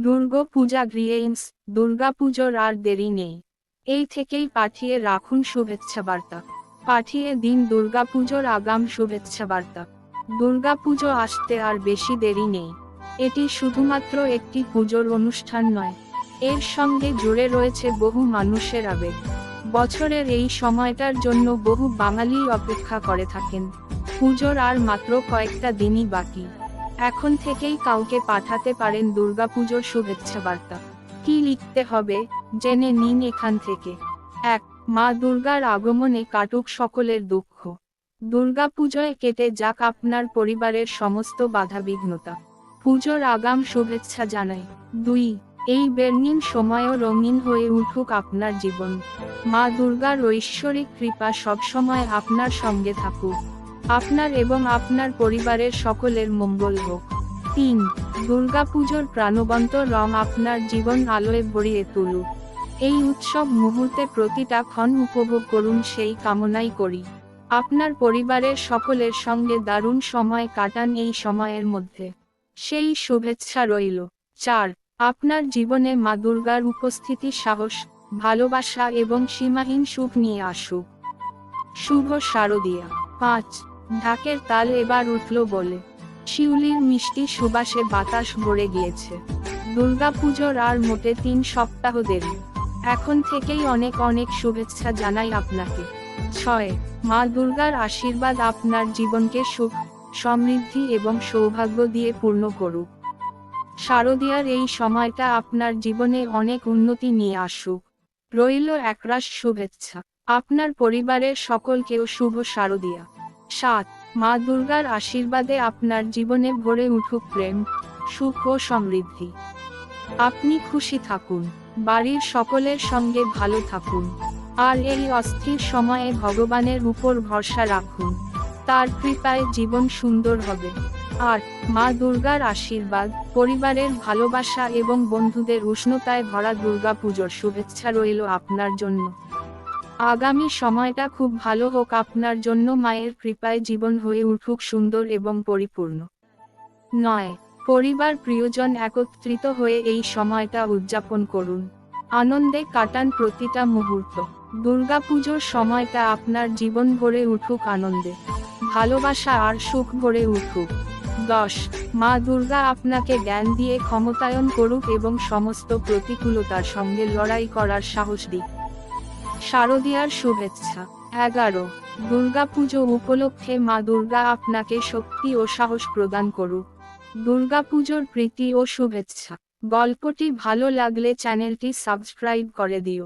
দুর্গাপূজা গ্রিয়েন্স, দুর্গাপুজোর আর দেরি নেই। এই থেকেই পাঠিয়ে রাখুন শুভেচ্ছা বার্তা। পাঠিয়ে দিন দুর্গাপুজোর আগাম শুভেচ্ছা বার্তা। দুর্গাপুজো আসতে আর বেশি দেরি নেই। এটি শুধুমাত্র একটি পুজোর অনুষ্ঠান নয়, এর সঙ্গে জুড়ে রয়েছে বহু মানুষের আবেগ। বছরের এই সময়টার জন্য বহু বাঙালি অপেক্ষা করে থাকেন। পুজোর আর মাত্র কয়েকটা দিনই বাকি। এখন থেকেই কাউকে পাঠাতে পারেন দুর্গাপুজোর শুভেচ্ছা বার্তা। কি লিখতে হবে জেনে নিন এখান থেকে। 1. মা দুর্গার আগমনে কাটুক সকলের দুঃখ। দুর্গাপুজোয় কেটে যাক আপনার পরিবারের সমস্ত বাধাবিঘ্নতা। পুজোর আগাম শুভেচ্ছা জানাই। 2. এই বের্নিং সময়ও রঙিন হয়ে উঠুক আপনার জীবন। মা দুর্গার ঐশ্বরিক কৃপা সবসময় আপনার সঙ্গে থাকুক। আপনার এবং আপনার পরিবারের সকলের মঙ্গল হোক। 3. দুর্গাপুজোর প্রাণবন্ত রং আপনার জীবন আলোয় ভরিয়ে তুলুক। এই উৎসব মুহূর্তে প্রতিটা ক্ষণ উপভোগ করুন সেই কামনাই করি। আপনার পরিবারের সকলের সঙ্গে দারুণ সময় কাটান এই সময়ের মধ্যে। সেই শুভেচ্ছা রইল। 4. আপনার জীবনে মা দুর্গার উপস্থিতি সাহস, ভালোবাসা এবং সীমাহীন সুখ নিয়ে আসুক। শুভ শারদিয়া। 5. ঢাকের তাল এবার উঠল বলে। শিউলির মিষ্টি সুবাসে বাতাস ভরে গিয়েছে। দুর্গাপুজোর আর মোটে 3 সপ্তাহ দেরি। এখন থেকেই অনেক অনেক শুভেচ্ছা জানাই আপনাকে। 6. মা দুর্গার আশীর্বাদ আপনার জীবনকে সুখ, সমৃদ্ধি এবং সৌভাগ্য দিয়ে পূর্ণ করুক। শারদিয়ার এই সময়টা আপনার জীবনে অনেক উন্নতি নিয়ে আসুক। রইল একরাশ শুভেচ্ছা আপনার পরিবারের সকলকেও শুভ শারদিয়া। 7. মা দুর্গার আশীর্বাদে আপনার জীবনে ভরে উঠুক প্রেম, সুখ ও সমৃদ্ধি। আপনি খুশি থাকুন, বাড়ির সকলের সঙ্গে ভালো থাকুন, আর এই অস্থির সময়ে ভগবানের উপর ভরসা রাখুন। তার কৃপায় জীবন সুন্দর হবে। আর মা দুর্গার আশীর্বাদ, পরিবারের ভালোবাসা এবং বন্ধুদের উষ্ণতায় ভরা দুর্গাপুজোর শুভেচ্ছা রইল আপনার জন্য। আগামী সময়টা খুব ভালো হোক আপনার জন্য। মায়ের কৃপায় জীবন হয়ে উঠুক সুন্দর এবং পরিপূর্ণ। 9. পরিবার প্রিয়জন একত্রিত হয়ে এই সময়টা উদযাপন করুন। আনন্দে কাটান প্রতিটা মুহূর্ত। দুর্গাপুজোর সময়টা আপনার জীবন ভরে উঠুক আনন্দে, ভালোবাসা আর সুখ ভরে উঠুক। 10. মা দুর্গা আপনাকে জ্ঞান দিয়ে ক্ষমতায়ন করুক এবং সমস্ত প্রতিকূলতার সঙ্গে লড়াই করার সাহস দিক। শারদিয়ার শুভেচ্ছা। 11. দুর্গাপুজো উপলক্ষে মা দুর্গা আপনাকে শক্তি ও সাহস প্রদান করুক। দুর্গাপুজোর প্রীতি ও শুভেচ্ছা। গল্পটি ভালো লাগলে চ্যানেলটি সাবস্ক্রাইব করে দিও।